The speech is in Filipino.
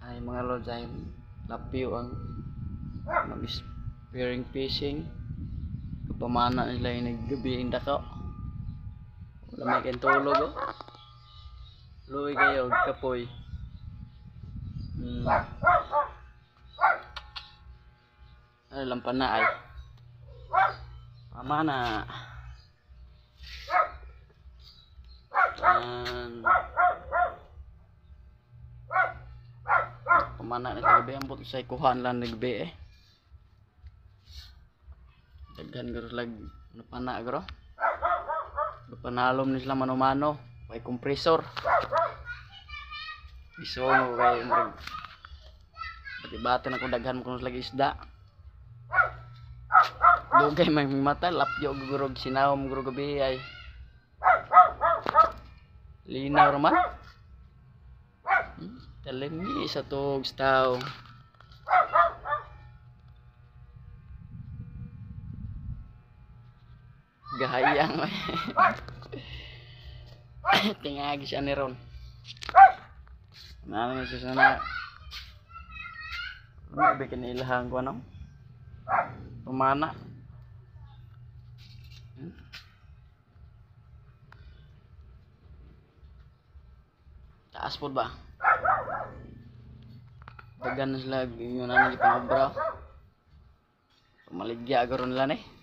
ay mga lods ay lapyo ang mag-spearing fishing kapamana nila yung naggabi ang dako wala may kentulog luwi kayo kapoy ano lang pa na ay pamana pamana na gabi ang buto sa ikuhan lang nagbi daghan garo lag ano pa na garo panalom ni sila mano-mano may kompresor iso kay bati-bati na kung daghan mo kung lagi isda dugay may mata lapyo gugurog sinawom gugurog gabi ay linaw raman talimi sa tog staw gahayang tingagi siya ni ron namin siya sana bikin ilahang ko ano pumana taas po ba dagan na sila yun na nagipangobra maligya agaro nila eh